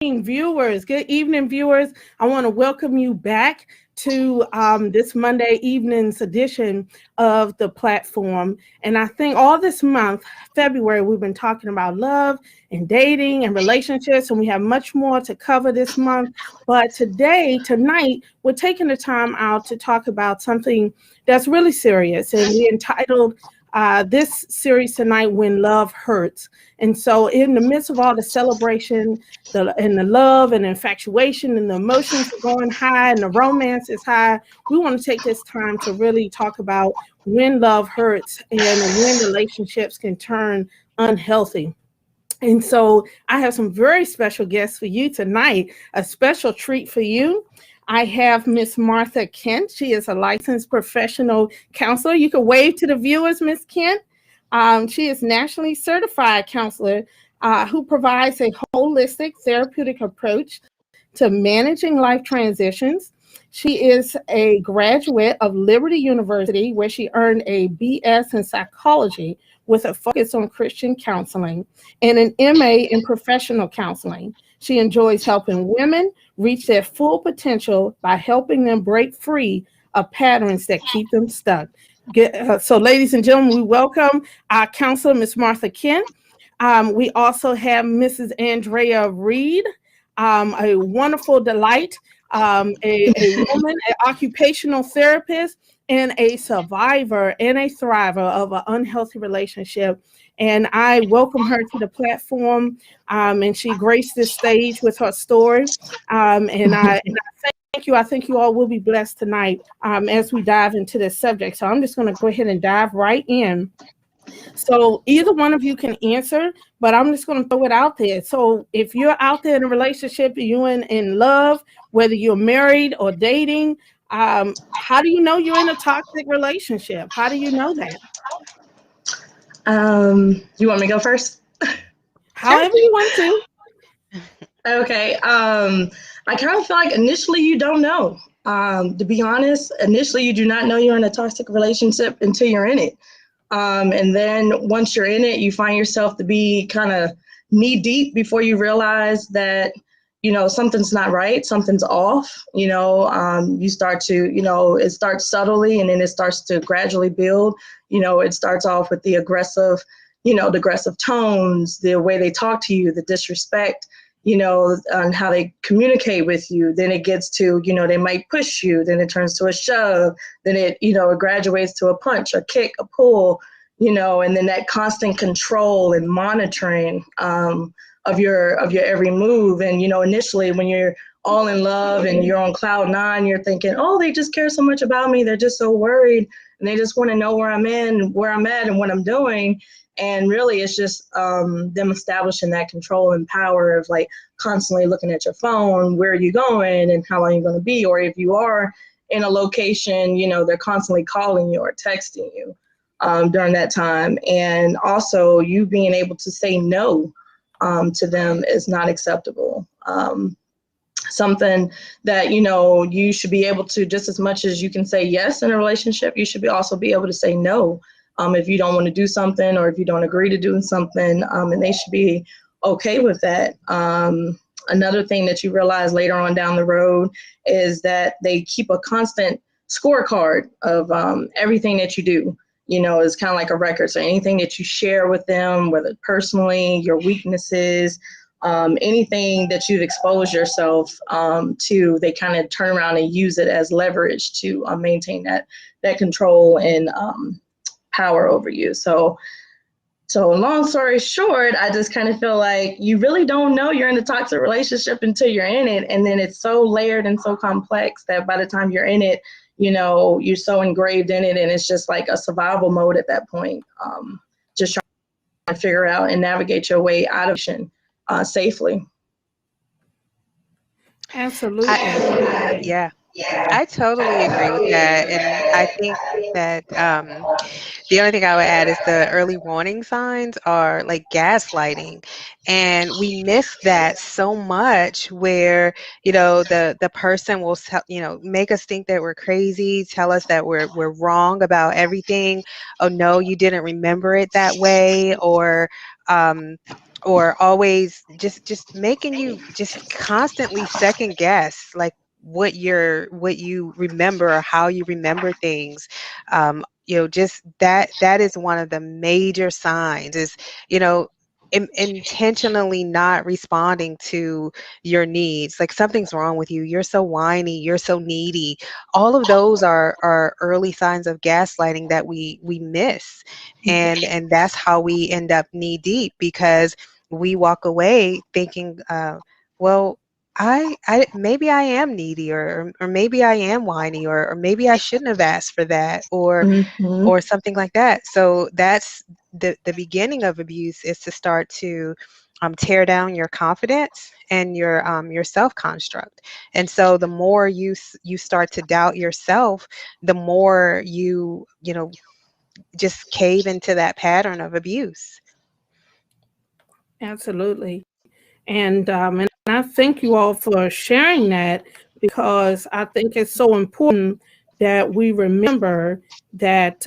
Viewers. Good evening, viewers. I want to welcome you back to this Monday evening's edition of the platform. And I think all this month, February, we've been talking about love and dating and relationships, and we have much more to cover this month. But tonight, we're taking the time out to talk about something that's really serious, and we entitled this series tonight, When Love Hurts. And so in the midst of all the celebration and the love and infatuation and the emotions are going high and the romance is high, we want to take this time to really talk about when love hurts and when relationships can turn unhealthy. And so I have some very special guests for you tonight, a special treat for you. I have Miss Martha Kent. She is a licensed professional counselor. You can wave to the viewers, Miss Kent. She is nationally certified counselor who provides a holistic therapeutic approach to managing life transitions. She is a graduate of Liberty University, where she earned a BS in psychology with a focus on Christian counseling and an MA in professional counseling. She enjoys helping women reach their full potential by helping them break free of patterns that keep them stuck. So, ladies and gentlemen, we welcome our counselor, Ms. Martha Kent. We also have Mrs. Andrea Reed, a wonderful delight, a woman, an occupational therapist, and a survivor and a thriver of an unhealthy relationship. And I welcome her to the platform, and she graced this stage with her story. And I thank you. I think you all will be blessed tonight as we dive into this subject. So I'm just going to go ahead and dive right in. So either one of you can answer, but I'm just going to throw it out there. So if you're out there in a relationship, you're in love, whether you're married or dating, how do you know you're in a toxic relationship? How do you know that? You want me to go first? However you want to. Okay. I kind of feel like initially you don't know. To be honest, initially you do not know you're in a toxic relationship until you're in it. And then once you're in it, you find yourself to be kind of knee deep before you realize that, something's not right, something's off. You start to, it starts subtly and then it starts to gradually build. It starts off with the aggressive tones, the way they talk to you, the disrespect, and how they communicate with you. Then it gets to, they might push you, then it turns to a shove, then it graduates to a punch, a kick, a pull, and then that constant control and monitoring of your every move. And, initially when you're all in love and you're on cloud nine, you're thinking, oh, they just care so much about me. They're just so worried and they just want to know where I'm at and what I'm doing. And really, it's just them establishing that control and power of like constantly looking at your phone, where are you going and how long you're going to be? Or if you are in a location, they're constantly calling you or texting you during that time. And also you being able to say no to them is not acceptable. Something that, you should be able to, just as much as you can say yes in a relationship, you should also be able to say no. If you don't want to do something or if you don't agree to doing something, and they should be okay with that. Another thing that you realize later on down the road is that they keep a constant scorecard of everything that you do. It's kind of like a record. So anything that you share with them, whether personally, your weaknesses, anything that you've exposed yourself to, they kind of turn around and use it as leverage to maintain that control and power over you. So long story short, I just kind of feel like you really don't know you're in a toxic relationship until you're in it. And then it's so layered and so complex that by the time you're in it, you're so engraved in it. And it's just like a survival mode at that point. Just trying to figure out and navigate your way out of it safely. Absolutely. Yeah. I totally agree with that. And I think that the only thing I would add is the early warning signs are like gaslighting. And we miss that so much where, the person will, make us think that we're crazy, tell us that we're wrong about everything. Oh, no, you didn't remember it that way. Or or always just making you just constantly second guess like what you remember or how you remember things. Just that is one of the major signs is, intentionally not responding to your needs. Like something's wrong with you, you're so whiny, you're so needy. All of those are early signs of gaslighting that we miss, and that's how we end up knee deep, because we walk away thinking, well, I maybe I am needy, or maybe I am whiny, or maybe I shouldn't have asked for that, Mm-hmm. or something like that. So that's the beginning of abuse, is to start to tear down your confidence and your self construct. And so the more you start to doubt yourself, the more you just cave into that pattern of abuse. Absolutely. And I thank you all for sharing that, because I think it's so important that we remember that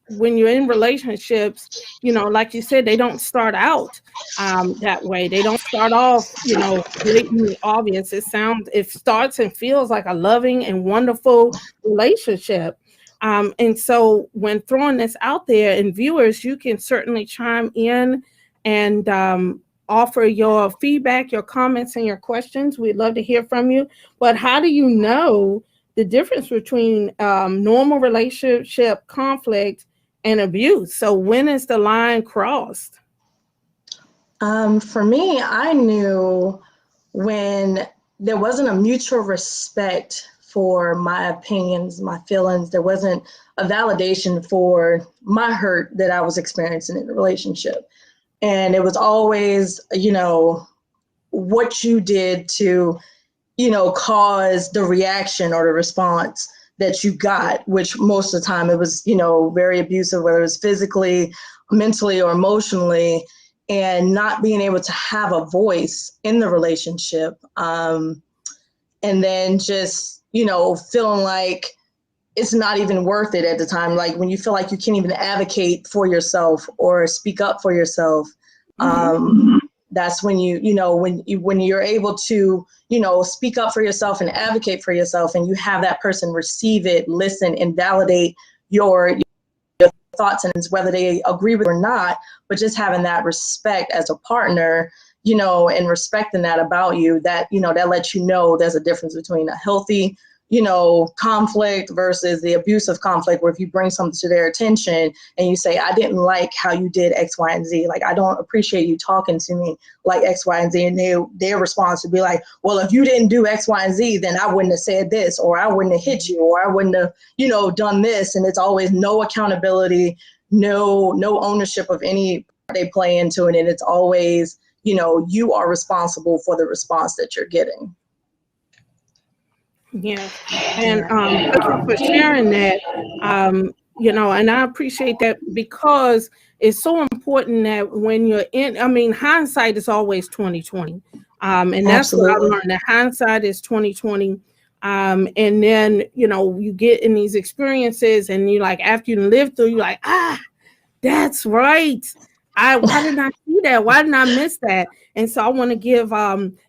when you're in relationships, like you said, they don't start out that way. They don't start off, blatantly obvious. It starts and feels like a loving and wonderful relationship. And so when throwing this out there, and viewers, you can certainly chime in and offer your feedback, your comments, and your questions. We'd love to hear from you. But how do you know the difference between normal relationship conflict and abuse? So when is the line crossed? For me, I knew when there wasn't a mutual respect for my opinions, my feelings. There wasn't a validation for my hurt that I was experiencing in the relationship. And it was always, what you did to, cause the reaction or the response that you got, which most of the time it was, very abusive, whether it was physically, mentally, or emotionally, and not being able to have a voice in the relationship. And then just, feeling like it's not even worth it at the time. Like when you feel like you can't even advocate for yourself or speak up for yourself. That's when when you're able to, speak up for yourself and advocate for yourself, and you have that person receive it, listen, and validate your thoughts, and whether they agree with it or not, but just having that respect as a partner, and respecting that about you, that, that lets you know there's a difference between a healthy, conflict versus the abusive conflict, where if you bring something to their attention and you say, I didn't like how you did X, Y, and Z, like, I don't appreciate you talking to me like X, Y, and Z. And their response would be like, well, if you didn't do X, Y, and Z, then I wouldn't have said this, or I wouldn't have hit you, or I wouldn't have, done this. And it's always no accountability, no ownership of any part they play into it. And it's always, you are responsible for the response that you're getting. Yeah. And thank you for sharing that. And I appreciate that, because it's so important that when you're hindsight is always 2020. And that's what I Absolutely. learned, that hindsight is 2020. And then, you get in these experiences, and you like, after you live through, you're like, that's right. Why didn't I see that? Why didn't I miss that? And so I want to give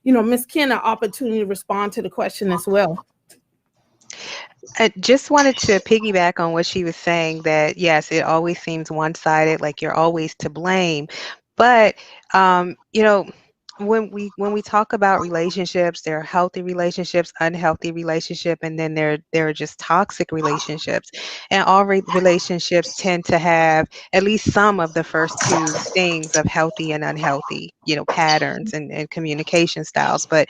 Miss Ken an opportunity to respond to the question as well. I just wanted to piggyback on what she was saying, that yes, it always seems one-sided, like you're always to blame. But when we talk about relationships, there are healthy relationships, unhealthy relationship, and then there are just toxic relationships. And all relationships tend to have at least some of the first two things of healthy and unhealthy, patterns and communication styles. But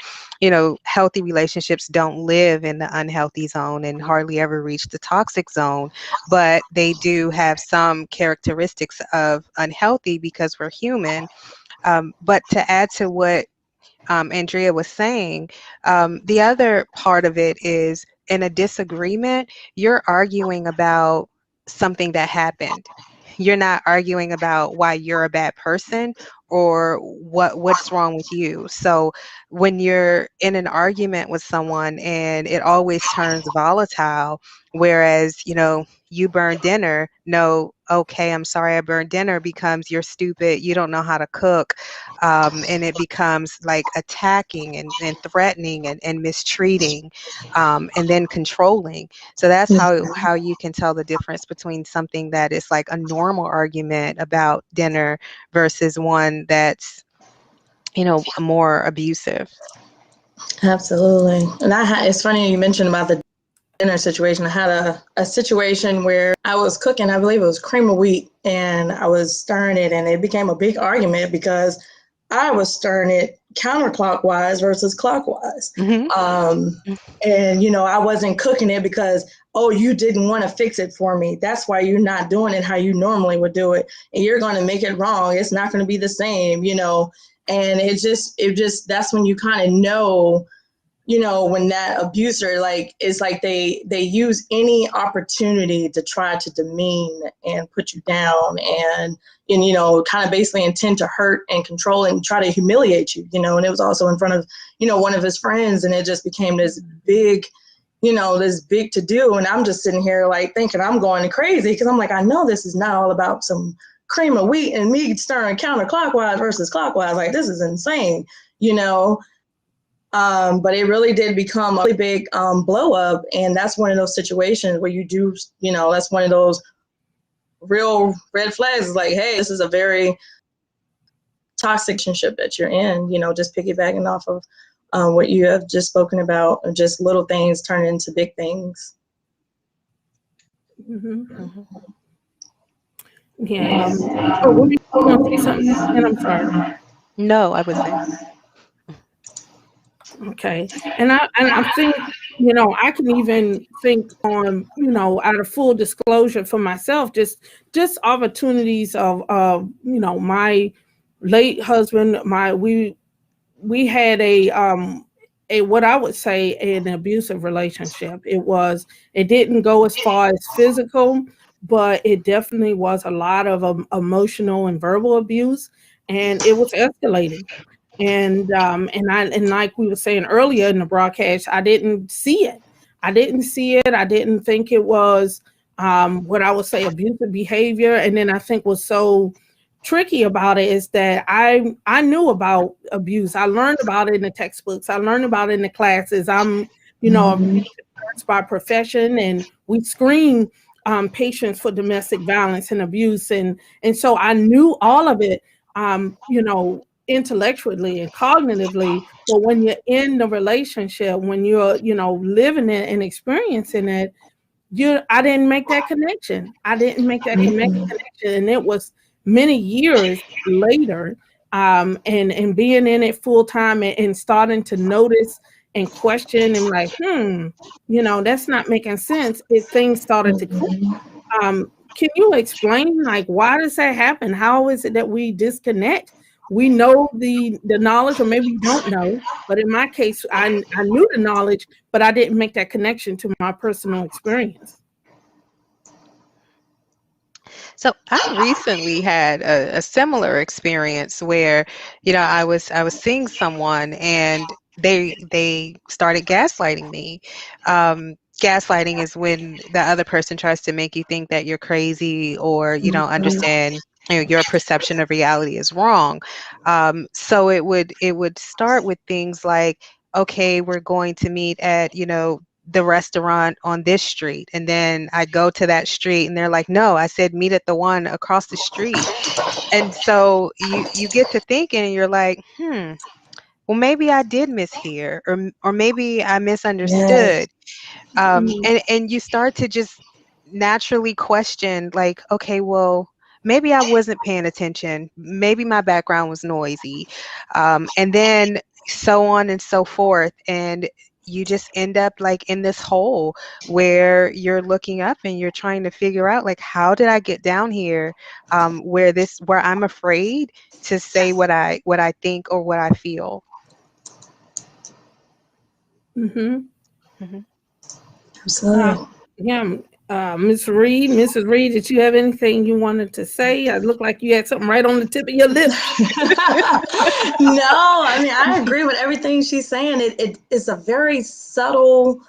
healthy relationships don't live in the unhealthy zone and hardly ever reach the toxic zone, but they do have some characteristics of unhealthy, because we're human. But to add to what Andrea was saying, the other part of it is, in a disagreement, you're arguing about something that happened. You're not arguing about why you're a bad person or what's wrong with you. So when you're in an argument with someone and it always turns volatile, whereas you burn dinner, no, okay, I'm sorry I burned dinner, becomes you're stupid, you don't know how to cook. And it becomes like attacking and threatening and mistreating, and then controlling. So that's how you can tell the difference between something that is like a normal argument about dinner versus one that's, more abusive. Absolutely. And it's funny you mentioned about the dinner situation. I had a situation where I was cooking, I believe it was cream of wheat, and I was stirring it, and it became a big argument because I was stirring it counterclockwise versus clockwise. And, I wasn't cooking it because, oh, you didn't want to fix it for me. That's why you're not doing it how you normally would do it. And you're going to make it wrong. It's not going to be the same, And it just, that's when you kind of know, when that abuser, it's like they use any opportunity to try to demean and put you down and kind of basically intend to hurt and control and try to humiliate you, and it was also in front of, one of his friends, and it just became this big, this big to do. And I'm just sitting here thinking I'm going crazy because I'm like, I know this is not all about some cream of wheat and me stirring counterclockwise versus clockwise. Like, this is insane, But it really did become a really big blow up. And that's one of those situations where you do, that's one of those real red flags. It's like, hey, this is a very toxic relationship that you're in, just piggybacking off of what you have just spoken about, just little things turn into big things. Yeah. Were you going to say something? And I'm sorry. No, I wasn't. Okay. And I think, I can even think on, out of full disclosure for myself, just opportunities of my late husband, we had a what I would say an abusive relationship. It didn't go as far as physical, but it definitely was a lot of emotional and verbal abuse, and it was escalating. And like we were saying earlier in the broadcast, I didn't see it. I didn't think it was what I would say abusive behavior. And then I think was so tricky about it is that I knew about abuse. I learned about it in the textbooks. I learned about it in the classes. I'm a nurse by profession, and we screen patients for domestic violence and abuse, and so I knew all of it. Intellectually and cognitively, but when you're in the relationship, when you're living it and experiencing it, I didn't make that connection. And it was many years later, and being in it full time and starting to notice and question and like, that's not making sense. Things started to click. Can you explain, why does that happen? How is it that we disconnect? We know the knowledge, or maybe you don't know, but in my case, I knew the knowledge, but I didn't make that connection to my personal experience. So I recently had a similar experience where, I was seeing someone and they started gaslighting me. Gaslighting is when the other person tries to make you think that you're crazy or you don't understand. Your perception of reality is wrong. So it would start with things like, okay, we're going to meet at, the restaurant on this street. And then I go to that street and they're like, no, I said meet at the one across the street. And so you get to thinking and you're like, well, maybe I did mishear, or maybe I misunderstood. And you start to just naturally question, like, okay, well, maybe I wasn't paying attention. Maybe my background was noisy. And then so on and so forth. And you just end up like in this hole where you're looking up and you're trying to figure out, like, how did I get down here, where I'm afraid to say what I think or what I feel. Absolutely. Mrs. Reed, did you have anything you wanted to say? It looked like you had something right on the tip of your lip. No, I mean, I agree with everything she's saying. It's a very subtle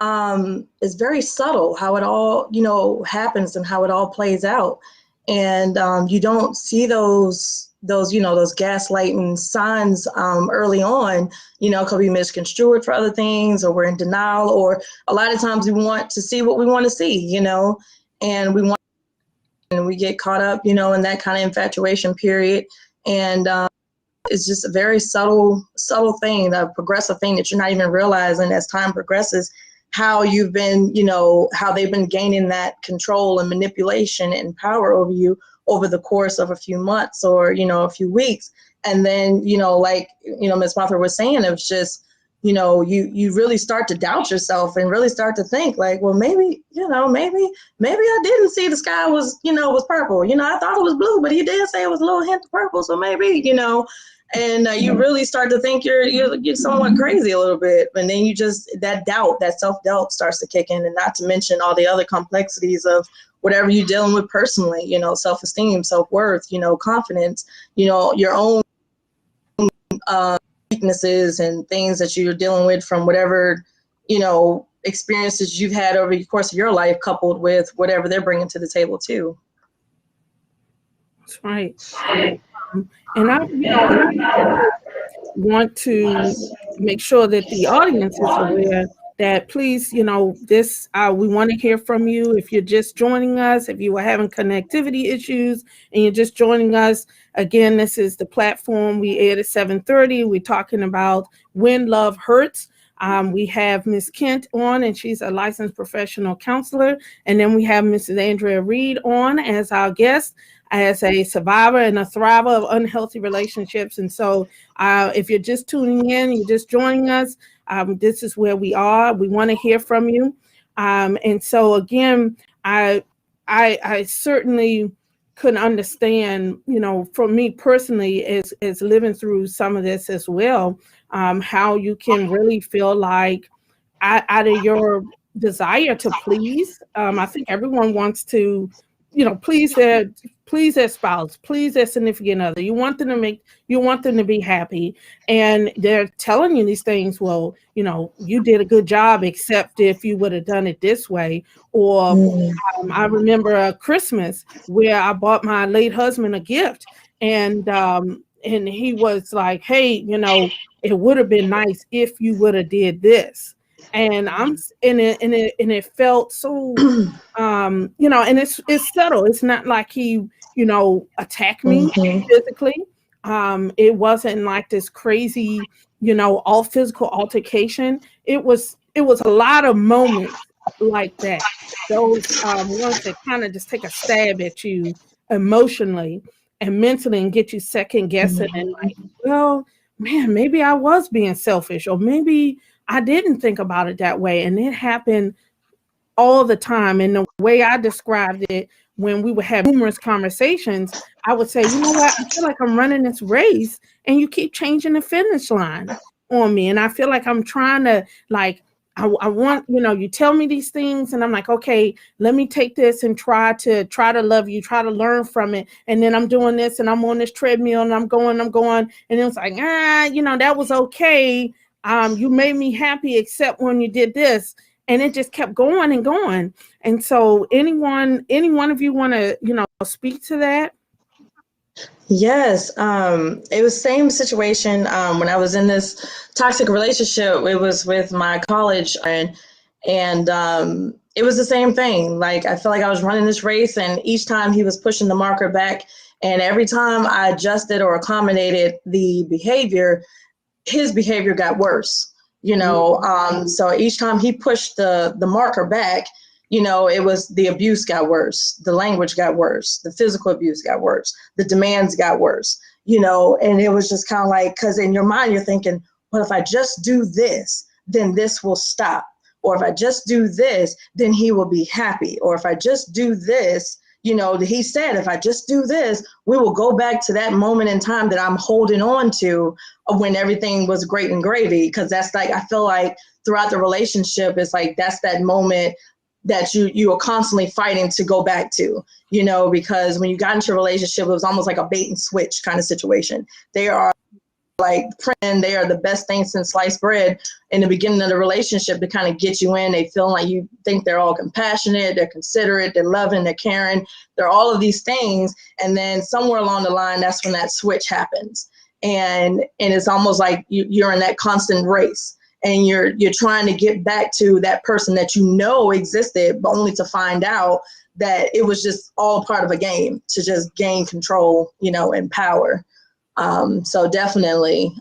is very subtle, how it all, you know, happens and how it all plays out. And you don't see those, you know, those gaslighting signs early on, you know, could be misconstrued for other things, or we're in denial, or a lot of times we want to see what we want to see, you know, and we get caught up, you know, in that kind of infatuation period. And it's just a very subtle thing, a progressive thing that you're not even realizing as time progresses, how you've been, you know, how they've been gaining that control and manipulation and power over you over the course of a few months, or, you know, a few weeks. And then, you know, like, you know, Ms. Martha was saying, it was just, you know, you really start to doubt yourself and really start to think like, well, maybe, you know, maybe I didn't see the sky was, you know, was purple. You know, I thought it was blue, but he did say it was a little hint of purple. So maybe, you know, and you really start to think you're somewhat crazy a little bit. And then you just, that doubt, that self-doubt starts to kick in, and not to mention all the other complexities of whatever you're dealing with personally, you know, self-esteem, self-worth, you know, confidence, you know, your own weaknesses and things that you're dealing with from whatever, you know, experiences you've had over the course of your life, coupled with whatever they're bringing to the table too. That's right. And I, you know, want to make sure that the audience is aware that, please, you know, this, we want to hear from you. If you're just joining us, if you were having connectivity issues and you're just joining us, again, this is the platform. We aired at 7:30. We're talking about When Love Hurts. We have Ms. Kent on, and she's a licensed professional counselor. And then we have Mrs. Andrea Reed on as our guest, as a survivor and a thriver of unhealthy relationships. And so if you're just tuning in, you're just joining us, this is where we are. We want to hear from you. And so again, I certainly couldn't understand, you know, for me personally, as living through some of this as well, how you can really feel like out of your desire to please, I think everyone wants to, you know, please their spouse, please their significant other. You want them to be happy, and they're telling you these things. Well, you know, you did a good job, except if you would have done it this way. Or I remember a Christmas where I bought my late husband a gift, and he was like, "Hey, you know, it would have been nice if you would have did this." And it felt so, you know, and it's subtle. It's not like he, you know, attacked me physically. It wasn't like this crazy, you know, all physical altercation. It was a lot of moments like that. Those ones that kind of just take a stab at you emotionally and mentally and get you second guessing and like, well, man, maybe I was being selfish, or maybe I didn't think about it that way. And it happened all the time. And the way I described it, when we would have numerous conversations, I would say, you know what, I feel like I'm running this race and you keep changing the finish line on me. And I feel like I'm trying to, like, I want, you know, you tell me these things and I'm like, okay, let me take this and try to love you, try to learn from it. And then I'm doing this and I'm on this treadmill and I'm going. And it was like, you know, that was okay. You made me happy, except when you did this. And it just kept going and going. And so any one of you want to, you know, speak to that? Yes, it was same situation when I was in this toxic relationship. It was with my college, and it was the same thing. Like, I felt like I was running this race, and each time he was pushing the marker back, and every time I adjusted or accommodated the behavior, his behavior got worse. You know, so each time he pushed the marker back, you know, it was the abuse got worse, the language got worse, the physical abuse got worse, the demands got worse, you know, and it was just kind of like, because in your mind you're thinking, well, if I just do this, then this will stop. Or if I just do this, then he will be happy. Or if I just do this, you know, he said, if I just do this, we will go back to that moment in time that I'm holding on to when everything was great and gravy. Because that's like, I feel like throughout the relationship, it's like, that's that moment that you are constantly fighting to go back to, you know, because when you got into a relationship, it was almost like a bait and switch kind of situation. They are like friend, they are the best thing since sliced bread in the beginning of the relationship to kind of get you in. They feel like you think they're all compassionate, they're considerate, they're loving, they're caring, they're all of these things. And then somewhere along the line, that's when that switch happens. And it's almost like you're in that constant race, and you're trying to get back to that person that you know existed, but only to find out that it was just all part of a game to just gain control, and power. So definitely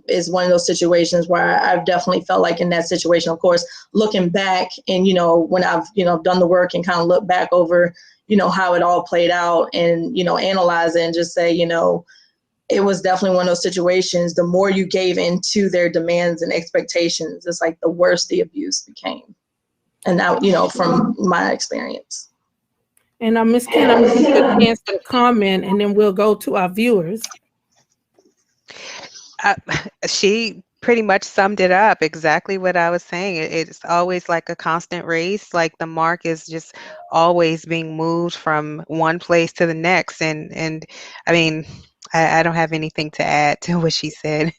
is one of those situations where I've definitely felt like in that situation. Of course, looking back and, when I've, done the work and kind of look back over, how it all played out and, analyze it and just say, it was definitely one of those situations. The more you gave into their demands and expectations, it's like the worse the abuse became. And that, from my experience. And Ms. Ken, I'm going to give you a chance to comment, and then we'll go to our viewers. She pretty much summed it up exactly what I was saying. It's always like a constant race. Like the mark is just always being moved from one place to the next. And I mean, I don't have anything to add to what she said.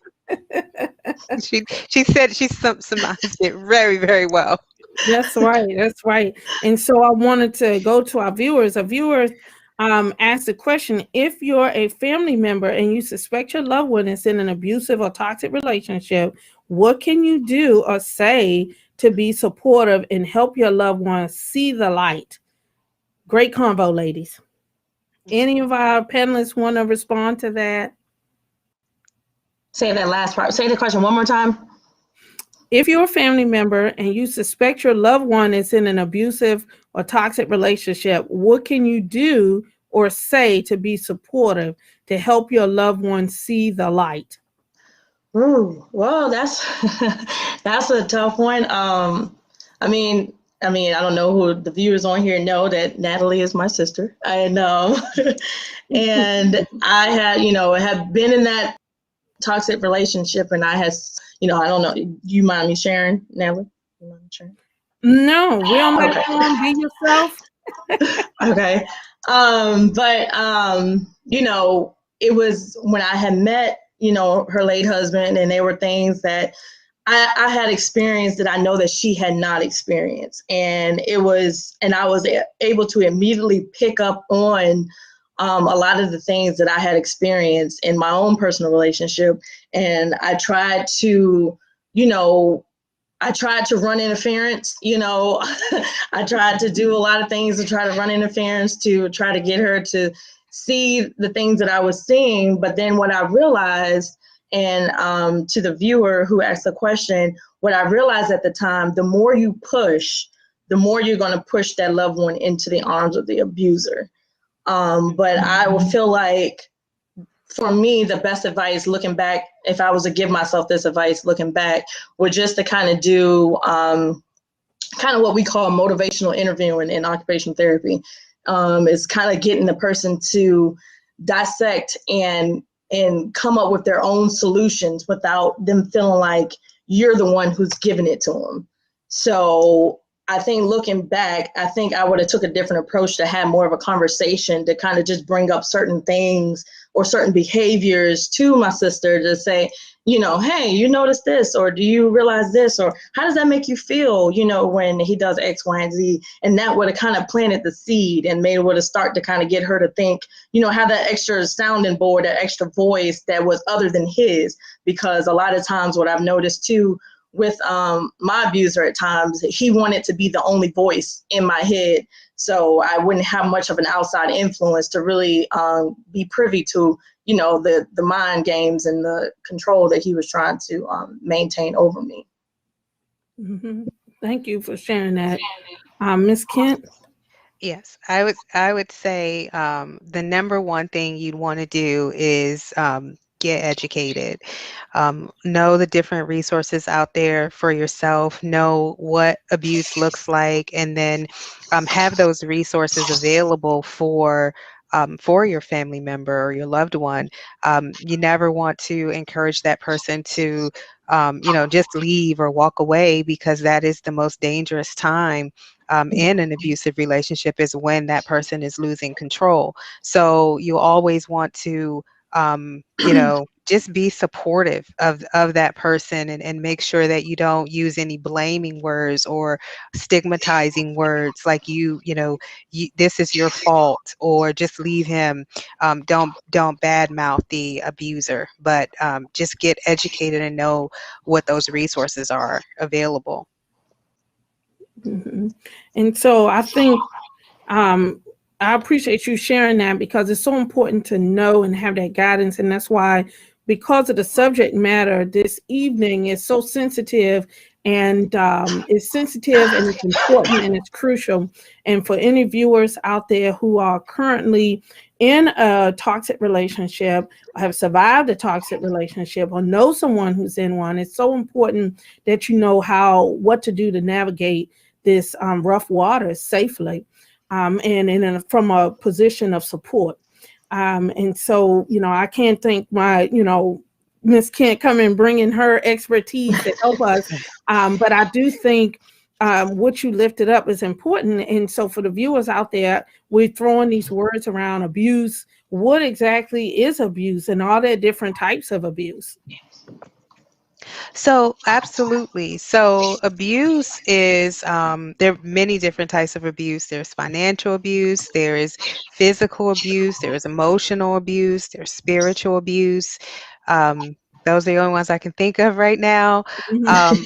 she said she summarized it very, very well. That's right. That's right. And so I wanted to go to our viewers. Our viewers asked the question: if you're a family member and you suspect your loved one is in an abusive or toxic relationship, what can you do or say to be supportive and help your loved one see the light? Great convo, ladies. Any of our panelists want to respond to that? Say that last part. Say the question one more time. If you're a family member and you suspect your loved one is in an abusive or toxic relationship, what can you do or say to be supportive to help your loved one see the light? Ooh, well, that's that's a tough one. I mean, I don't know who the viewers on here know that Natalie is my sister. And and I had, have been in that toxic relationship, and I had, I don't know. You mind me sharing, Natalie? You mind me sharing? No, we don't let you be yourself. Okay. But it was when I had met, her late husband, and there were things that I had experienced that I know that she had not experienced. And I was able to immediately pick up on a lot of the things that I had experienced in my own personal relationship. And I tried to, run interference, I tried to do a lot of things to try to run interference to try to get her to see the things that I was seeing. But then what I realized, and to the viewer who asked the question, what I realized at the time, the more you push, the more you're going to push that loved one into the arms of the abuser. But I will feel like, for me, the best advice looking back, if I was to give myself this advice looking back, would just to kind of do kind of what we call motivational interviewing in occupational therapy. Is kind of getting the person to dissect and come up with their own solutions without them feeling like you're the one who's giving it to them. So I think looking back, I think I would have took a different approach to have more of a conversation to kind of just bring up certain things or certain behaviors to my sister to say, hey, you notice this, or do you realize this, or how does that make you feel, when he does X, Y, and Z? And that would have kind of planted the seed and made would have start to kind of get her to think, have that extra sounding board, that extra voice that was other than his. Because a lot of times what I've noticed too, with my abuser at times, he wanted to be the only voice in my head. So I wouldn't have much of an outside influence to really be privy to, the mind games and the control that he was trying to maintain over me. Mm-hmm. Thank you for sharing that. Ms. Kent? Yes, I would say the number one thing you'd want to do is get educated. Know the different resources out there for yourself, know what abuse looks like, and then have those resources available for your family member or your loved one. You never want to encourage that person to, just leave or walk away, because that is the most dangerous time in an abusive relationship, is when that person is losing control. So you always want to, just be supportive of that person, and make sure that you don't use any blaming words or stigmatizing words like this is your fault, or just leave him. Don't badmouth the abuser, but just get educated and know what those resources are available. Mhm. And so I think I appreciate you sharing that, because it's so important to know and have that guidance. And that's why, because of the subject matter this evening is so sensitive, and it's sensitive and it's important and it's crucial. And for any viewers out there who are currently in a toxic relationship, have survived a toxic relationship, or know someone who's in one, it's so important that you know what to do to navigate this rough waters safely, and from a position of support. And so, I can't thank my, Miss Kent coming bringing her expertise to help us. But I do think what you lifted up is important. And so for the viewers out there, we're throwing these words around: abuse. What exactly is abuse, and are there different types of abuse? So absolutely. So abuse is there are many different types of abuse. There's financial abuse, there is physical abuse, there is emotional abuse, there's spiritual abuse. Those are the only ones I can think of right now. Um,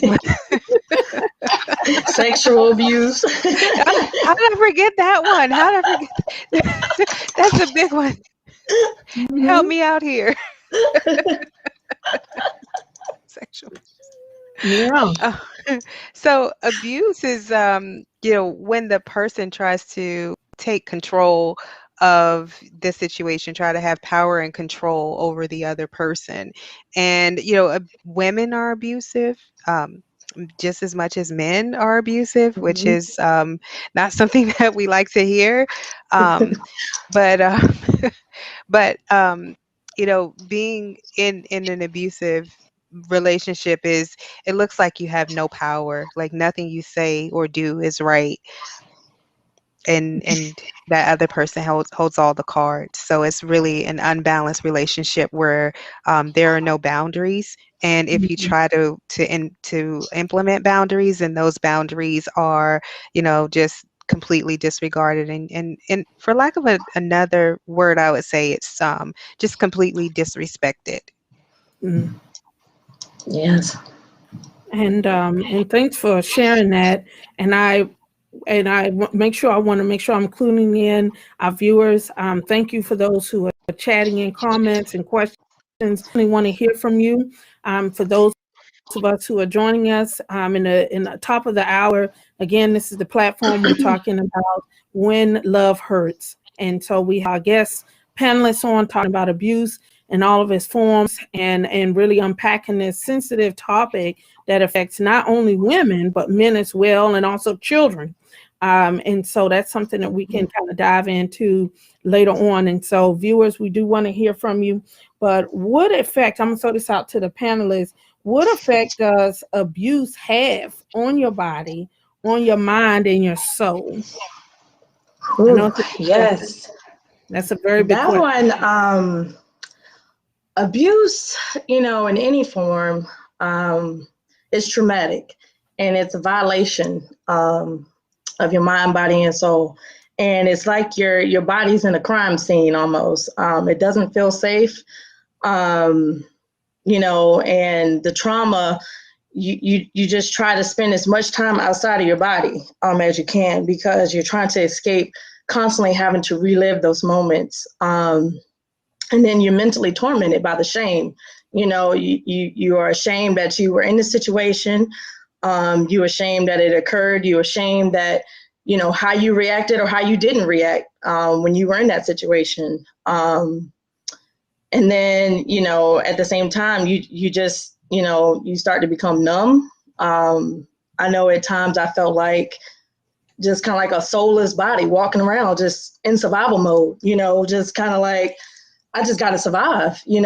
Sexual abuse. how did I forget that one? How did I forget? That's a big one. Help Mhm. me out here. Sexual. Yeah. Uh, so abuse is, when the person tries to take control of the situation, try to have power and control over the other person. And, women are abusive. Just as much as men are abusive, which Mhm. is not something that we like to hear. Um, but but being in an abusive relationship it looks like you have no power, like nothing you say or do is right, and that other person holds all the cards. So it's really an unbalanced relationship where there are no boundaries. And if you try to implement boundaries, and those boundaries are, just completely disregarded, and for lack of another word, I would say it's just completely disrespected. Mhm. Yes. And thanks for sharing that. And I want to make sure I'm including in our viewers. Thank you for those who are chatting in comments and questions. We want to hear from you. For those of us who are joining us in the top of the hour, again, this is the platform we're talking about when love hurts. And so we have our guests, panelists on, talking about abuse in all of its forms, and really unpacking this sensitive topic that affects not only women, but men as well, and also children. And so that's something that we can kind of dive into later on. And so, viewers, we do want to hear from you. But what effect, I'm going to throw this out to the panelists, what effect does abuse have on your body, on your mind, and your soul? I know Ooh, it's a big question. yes. That's a very big That question. one, abuse, in any form, is traumatic, and it's a violation of your mind, body, and soul. And it's like your body's in a crime scene almost. It doesn't feel safe, um, and the trauma. You just try to spend as much time outside of your body as you can, because you're trying to escape constantly having to relive those moments. And then you're mentally tormented by the shame. You are ashamed that you were in the situation. You are ashamed that it occurred. You are ashamed that, how you reacted or how you didn't react when you were in that situation. And then, at the same time, you just, you start to become numb. I know at times I felt like just kind of like a soulless body walking around just in survival mode, just kind of like, I just got to survive, and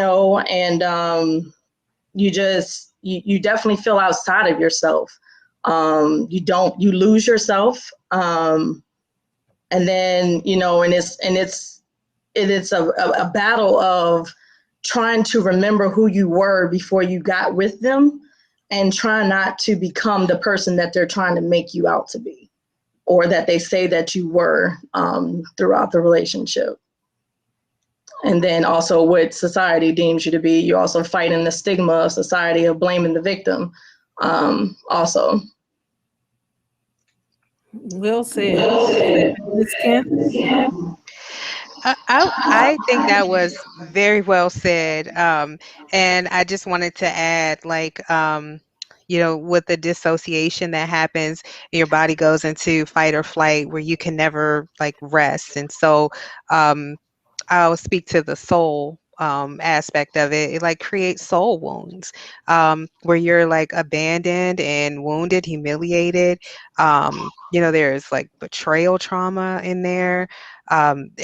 you definitely feel outside of yourself. You lose yourself. And then, and it's a battle of, trying to remember who you were before you got with them, and try not to become the person that they're trying to make you out to be, or that they say that you were throughout the relationship. And then also what society deems you to be. You're also fighting the stigma of society of blaming the victim also. Well said. Ms. Kent? I think that was very well said. And I just wanted to add, like, with the dissociation that happens, your body goes into fight or flight where you can never like rest. And so I'll speak to the soul aspect of it. It like creates soul wounds where you're like abandoned and wounded, humiliated. There's like betrayal trauma in there.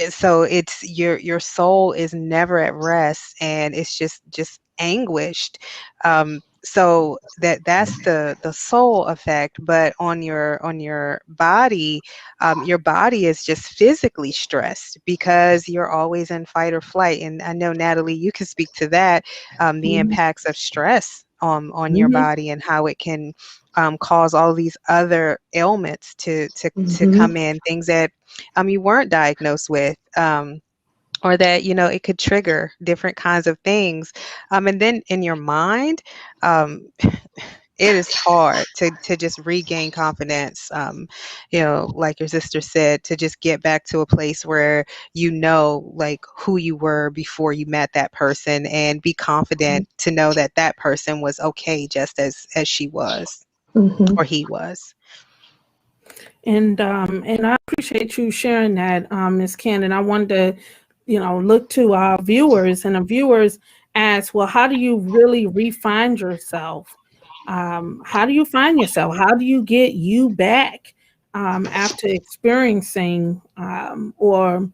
So it's your soul is never at rest, and it's just anguished. So that's the soul effect. But on your body, your body is just physically stressed because you're always in fight or flight. And I know, Natalie, you can speak to that, the impacts of stress on your body and how it can cause all these other ailments to come in, things that you weren't diagnosed with. Or that, it could trigger different kinds of things. And then in your mind, it is hard to just regain confidence. Like your sister said, to just get back to a place where like who you were before you met that person, and be confident to know that that person was okay just as she was or he was. And I appreciate you sharing that, Ms. Ken. And I wanted to, look to our viewers, and the viewers ask, well, how do you really refine yourself? How do you find yourself? How do you get you back after experiencing, or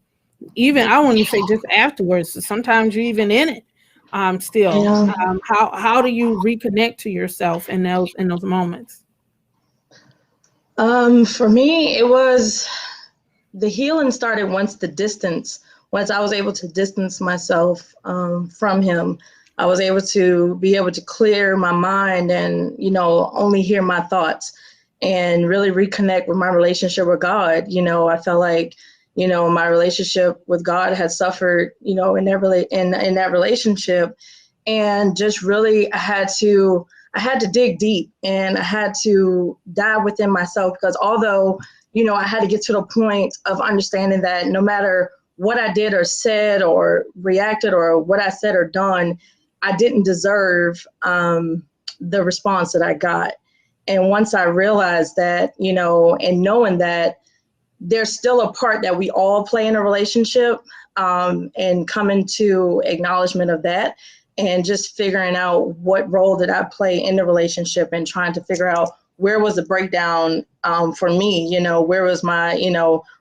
even, I wouldn't say just afterwards, sometimes you're even in it still. Yeah. How do you reconnect to yourself in those moments? For me, it was the healing started once I was able to distance myself from him. I was able to clear my mind and, only hear my thoughts and really reconnect with my relationship with God. I felt like, my relationship with God had suffered, in that relationship. And just really, I had to dig deep, and I had to dive within myself, because although, I had to get to the point of understanding that no matter what I did or said or reacted, or what I said or done, I didn't deserve the response that I got. And once I realized that, and knowing that there's still a part that we all play in a relationship, and coming to acknowledgement of that, and just figuring out what role did I play in the relationship, and trying to figure out where was the breakdown for me, where was my,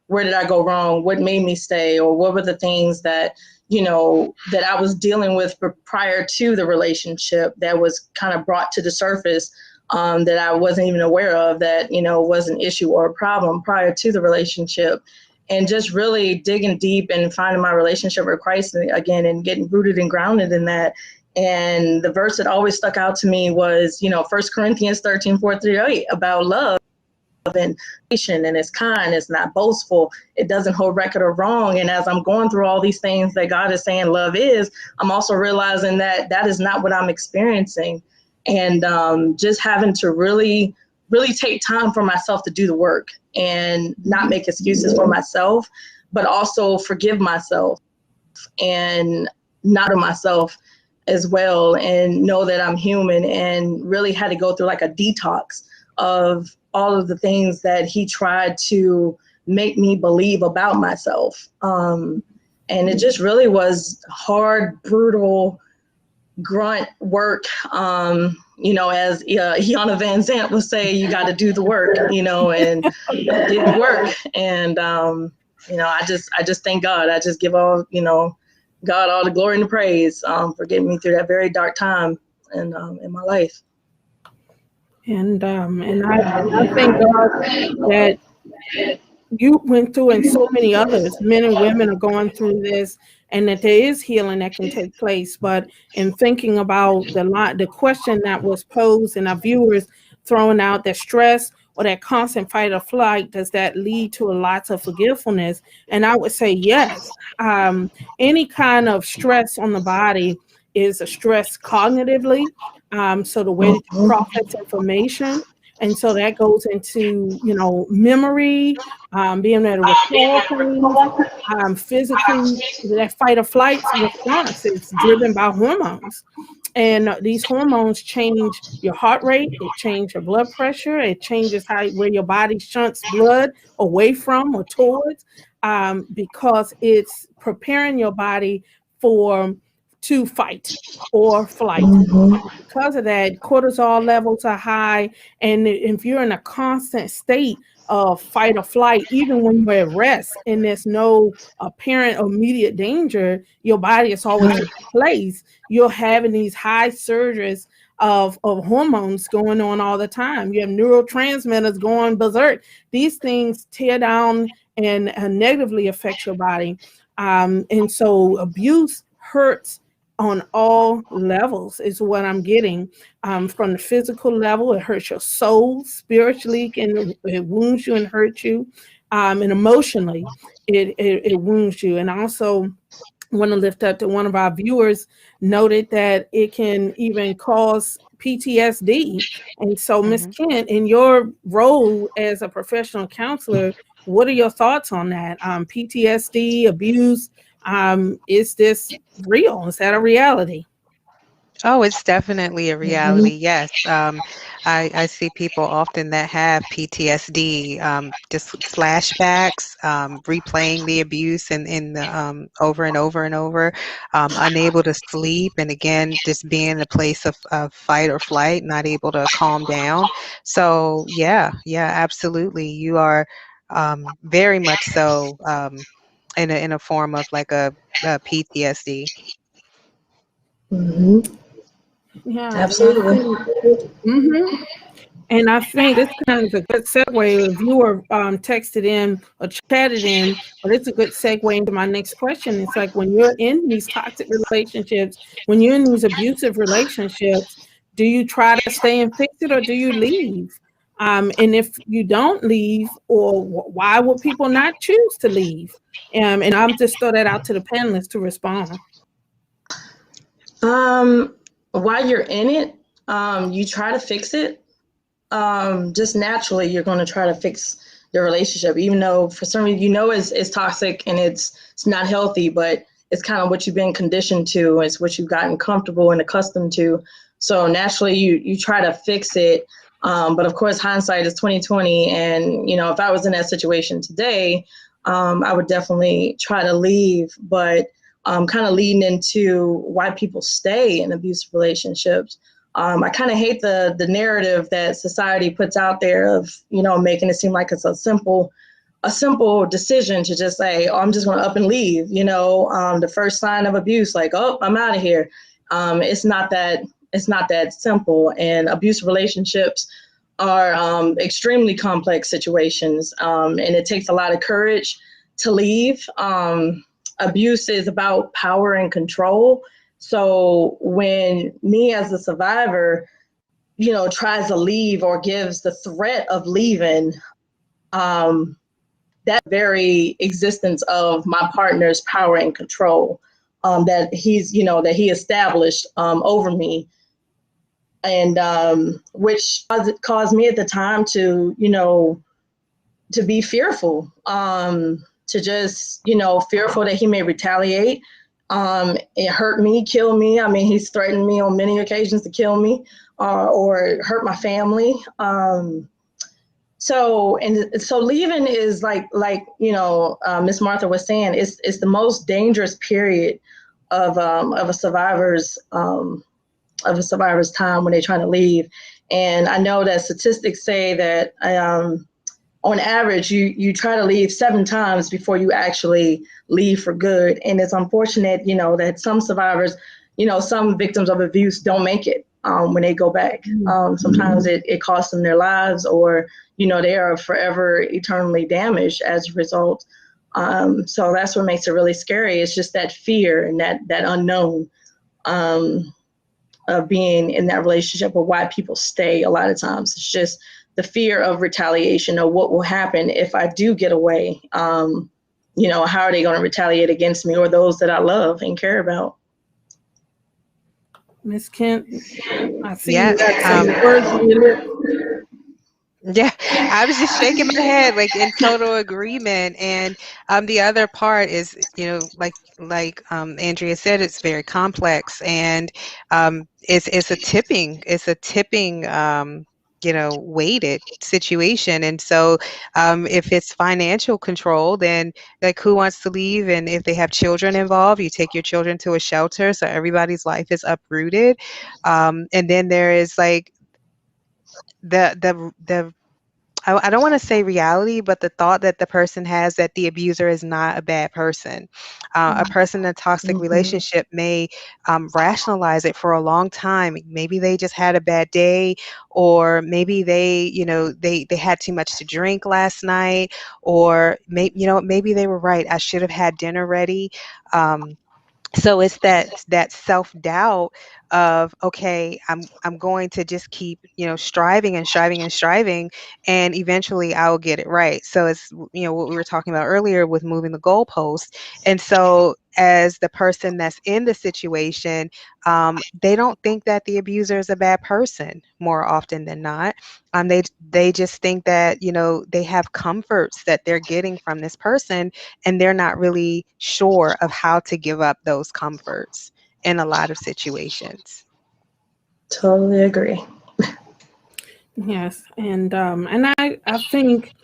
where did I go wrong? What made me stay? Or what were the things that, that I was dealing with prior to the relationship that was kind of brought to the surface, that I wasn't even aware of, that, was an issue or a problem prior to the relationship. And just really digging deep and finding my relationship with Christ again, and getting rooted and grounded in that. And the verse that always stuck out to me was, 1 Corinthians 13:4-8, about love and patient, and it's kind, it's not boastful, it doesn't hold record of wrong. And as I'm going through all these things that God is saying love is, I'm also realizing that that is not what I'm experiencing. And just having to really take time for myself to do the work, and not make excuses for myself, but also forgive myself and not myself as well, and know that I'm human, and really had to go through like a detox of all of the things that he tried to make me believe about myself. And it just really was hard, brutal, grunt work. As Yana Van Zant would say, you got to do the work, and did the work. And, I just thank God. I just give all, God all the glory and the praise for getting me through that very dark time in my life. And I thank God that you went through, and so many others, men and women, are going through this and that there is healing that can take place. But in thinking about the question that was posed and our viewers throwing out, that stress or that constant fight or flight, does that lead to a lot of forgetfulness? And I would say yes. Any kind of stress on the body is a stress cognitively. So the way that you process information, and so that goes into, memory, being able to recall things, physically. That fight or flight response is driven by hormones. And these hormones change your heart rate, it changes your blood pressure, it changes where your body shunts blood away from or towards, because it's preparing your body to fight or flight. Because of that, cortisol levels are high, and if you're in a constant state of fight or flight, even when you're at rest and there's no apparent immediate danger, your body is always in place. You're having these high surges of hormones going on all the time. You have neurotransmitters going berserk. These things tear down and negatively affect your body. And so abuse hurts on all levels is what I'm getting. From the physical level, it hurts your soul. Spiritually, it wounds you and hurts you. And emotionally, it wounds you. And also want to lift up to one of our viewers noted that it can even cause PTSD. And so, Ms. Kent, in your role as a professional counselor, what are your thoughts on that? PTSD, abuse, is this real? Is that a reality? Oh, it's definitely a reality. Yes. I see people often that have PTSD, just flashbacks, replaying the abuse and the over and over and over, unable to sleep, and again, just being in a place of fight or flight, not able to calm down. So yeah, absolutely. You are very much so in a form of like a PTSD. Yeah, and I Absolutely. think, mhm. And I think this kind of is a good segue. If you were texted in or chatted in, but it's a good segue into my next question. It's like when you're in these toxic relationships, when you're in these abusive relationships, do you try to stay and fix it or do you leave? And if you don't leave, or why would people not choose to leave? And I'm just throw that out to the panelists to respond. While you're in it, you try to fix it. Just naturally, you're going to try to fix the relationship, even though for some reason it's toxic and it's not healthy, but it's kind of what you've been conditioned to. It's what you've gotten comfortable and accustomed to. So naturally, you try to fix it. But of course, hindsight is 2020, and if I was in that situation today, I would definitely try to leave. But kind of leading into why people stay in abusive relationships. I kind of hate the narrative that society puts out there of, making it seem like it's a simple decision to just say, oh, I'm just going to up and leave. The first sign of abuse, like, oh, I'm out of here. It's not that simple. And abusive relationships are extremely complex situations. And it takes a lot of courage to leave. Abuse is about power and control. So when me as a survivor, tries to leave or gives the threat of leaving, that very existence of my partner's power and control, that he established over me, and which caused me at the time to be fearful, to just fearful that he may retaliate. It hurt me, kill me. I mean, he's threatened me on many occasions to kill me, or hurt my family. So leaving is like Miss Martha was saying, it's the most dangerous period of a survivor's time when they're trying to leave. And I know that statistics say that on average, you try to leave 7 times before you actually leave for good. And it's unfortunate, that some survivors, some victims of abuse don't make it when they go back. Sometimes it costs them their lives, or, they are forever eternally damaged as a result. So that's what makes it really scary. It's just that fear and that unknown of being in that relationship, or why people stay a lot of times. It's just the fear of retaliation, or what will happen if I do get away. How are they going to retaliate against me or those that I love and care about? Miss Kent, I see Yeah. you got some words on your lips. Yeah, I was just shaking my head, like in total agreement. And the other part is, like Andrea said, it's very complex, and it's a tipping weighted situation. And so if it's financial control, then like who wants to leave? And if they have children involved, you take your children to a shelter, so everybody's life is uprooted. And then there is like the I don't want to say reality, but the thought that the person has that the abuser is not a bad person. A person in a toxic relationship may rationalize it for a long time. Maybe they just had a bad day, or maybe they had too much to drink last night, or maybe they were right. I should have had dinner ready. So it's that self-doubt of, okay, I'm going to just keep striving and striving and striving, and eventually I will get it right. So it's what we were talking about earlier with moving the goalpost. And so as the person that's in the situation, they don't think that the abuser is a bad person more often than not. They just think that they have comforts that they're getting from this person, and they're not really sure of how to give up those comforts in a lot of situations. Totally agree. Yes, and I think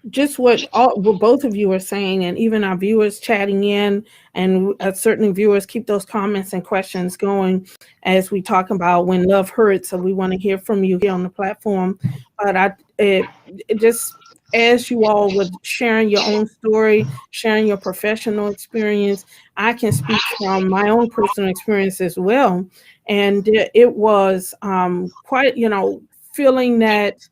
just what both of you are saying, and even our viewers chatting in, and certainly viewers keep those comments and questions going as we talk about when love hurts. So we want to hear from you here on the platform. But it just as you all were sharing your own story, sharing your professional experience, I can speak from my own personal experience as well. And it was quite, feeling that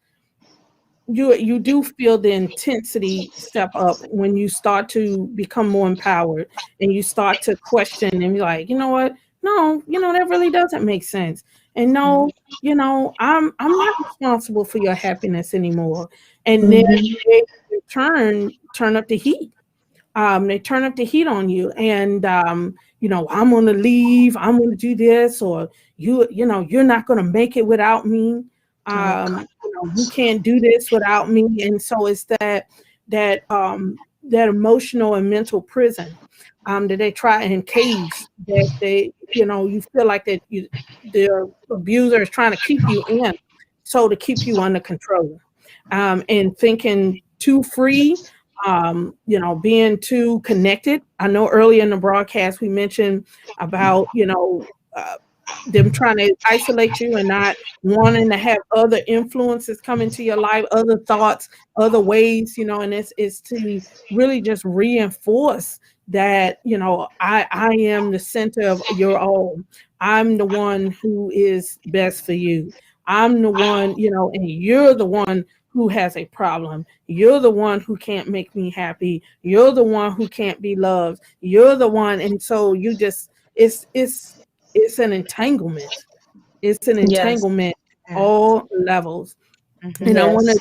you do feel the intensity step up when you start to become more empowered, and you start to question and be like, you know what, no, that really doesn't make sense. And no, I'm not responsible for your happiness anymore. And then they turn up the heat. They turn up the heat on you, and I'm going to leave, I'm going to do this, or you're not going to make it without me. You can't do this without me. And so it's that emotional and mental prison that they try and cage, that you feel like that the abuser is trying to keep you in, so to keep you under control, and thinking too free, being too connected. I know earlier in the broadcast we mentioned about, uh, them trying to isolate you and not wanting to have other influences come into your life, other thoughts, other ways, and it's to really just reinforce that, I am the center of your all. I'm the one who is best for you. I'm the one, and you're the one who has a problem. You're the one who can't make me happy. You're the one who can't be loved. You're the one. And so you just, it's an entanglement. It's an Yes. entanglement Yeah. all levels. And I want Yes.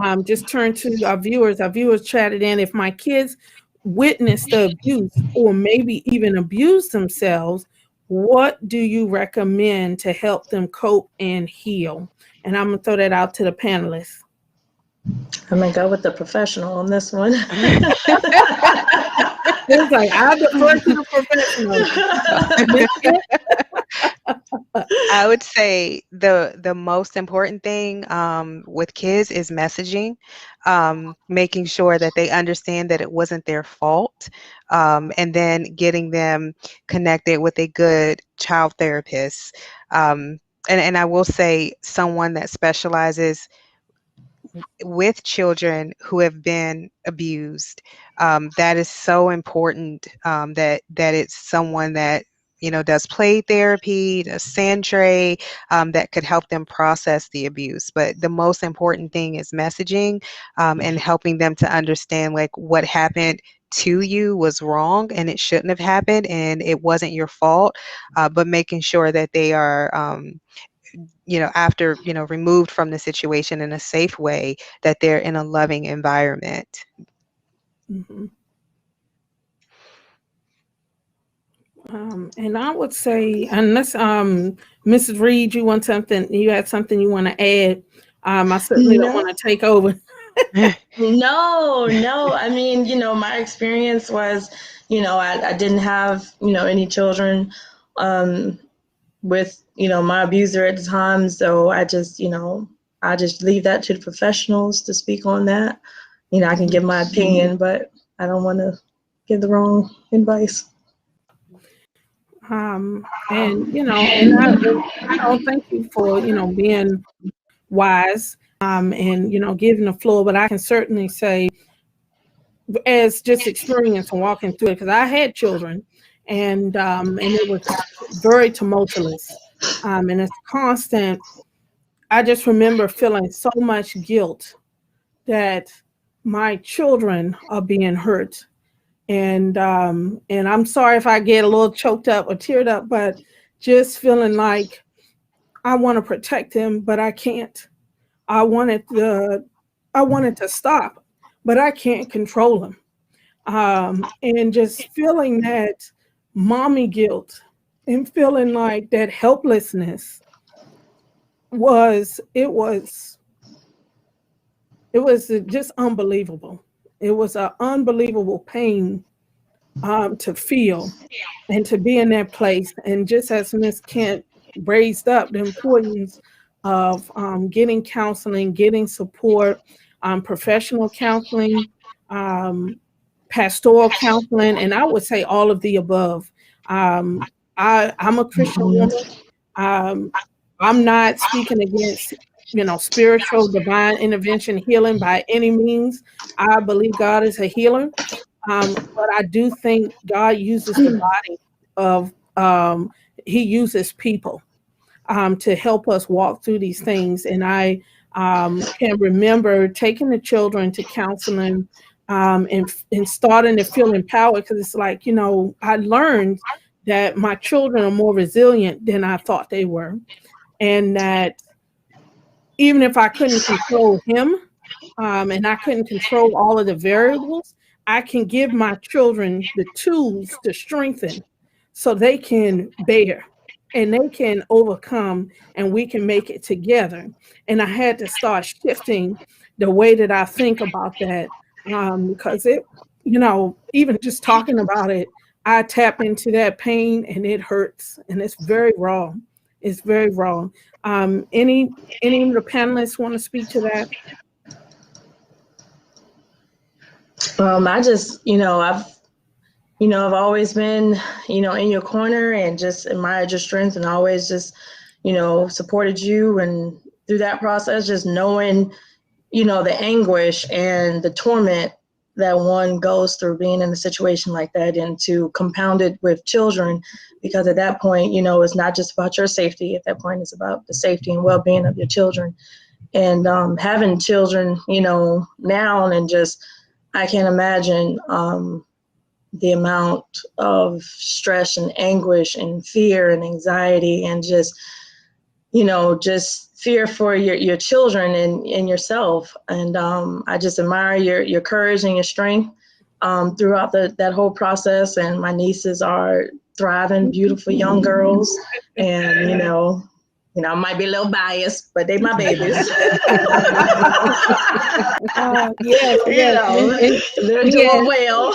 to just turn to our viewers. Our viewers chatted in, if my kids witness the abuse or maybe even abuse themselves, what do you recommend to help them cope and heal? And I'm going to throw that out to the panelists. I'm gonna go with the professional on this one. It's like, I defer to the professionals. I would say the most important thing with kids is messaging, making sure that they understand that it wasn't their fault, and then getting them connected with a good child therapist. And I will say someone that specializes with children who have been abused. That is so important, that it's someone that does play therapy, does sand tray, that could help them process the abuse. But the most important thing is messaging, and helping them to understand like what happened to you was wrong and it shouldn't have happened and it wasn't your fault, but making sure that they are after removed from the situation in a safe way, that they're in a loving environment. Mm-hmm. And I would say, unless Mrs. Reed, you had something you want to add, I certainly don't want to take over. No. I mean, my experience was, I didn't have, any children with, my abuser at the time. So I just leave that to the professionals to speak on that. I can give my opinion, but I don't want to give the wrong advice. And I thank you for being wise and giving the floor. But I can certainly say, as just experience and walking through it, because I had children, and it was very tumultuous, and it's constant. I just remember feeling so much guilt that my children are being hurt. And I'm sorry if I get a little choked up or teared up, but just feeling like I want to protect him, but I can't. I wanted to stop, but I can't control him. And just feeling that mommy guilt and feeling like that helplessness was just unbelievable. It was an unbelievable pain to feel and to be in that place. And just as Ms. Kent raised up the importance of getting counseling, getting support, professional counseling, pastoral counseling, and I would say all of the above. I'm a Christian woman. I'm not speaking against spiritual divine intervention healing by any means. I believe God is a healer, but I do think God uses the body of he uses people to help us walk through these things. And I can remember taking the children to counseling and starting to feel empowered, because it's like, I learned that my children are more resilient than I thought they were. And that even if I couldn't control him and I couldn't control all of the variables, I can give my children the tools to strengthen so they can bear and they can overcome and we can make it together. And I had to start shifting the way that I think about that because it, even just talking about it, I tap into that pain and it hurts and it's very raw. It's very raw. Any of the panelists want to speak to that? I just, I've always been, in your corner and just admired your strength and always just, supported you. And through that process, just knowing, the anguish and the torment that one goes through being in a situation like that, and to compound it with children, because at that point, it's not just about your safety. At that point, it's about the safety and well-being of your children. And having children, now, and just, I can't imagine the amount of stress and anguish and fear and anxiety and just, just fear for your children and yourself. And I just admire your courage and your strength throughout that whole process. And my nieces are thriving, beautiful young girls. And, I might be a little biased, but they my babies. They're doing well.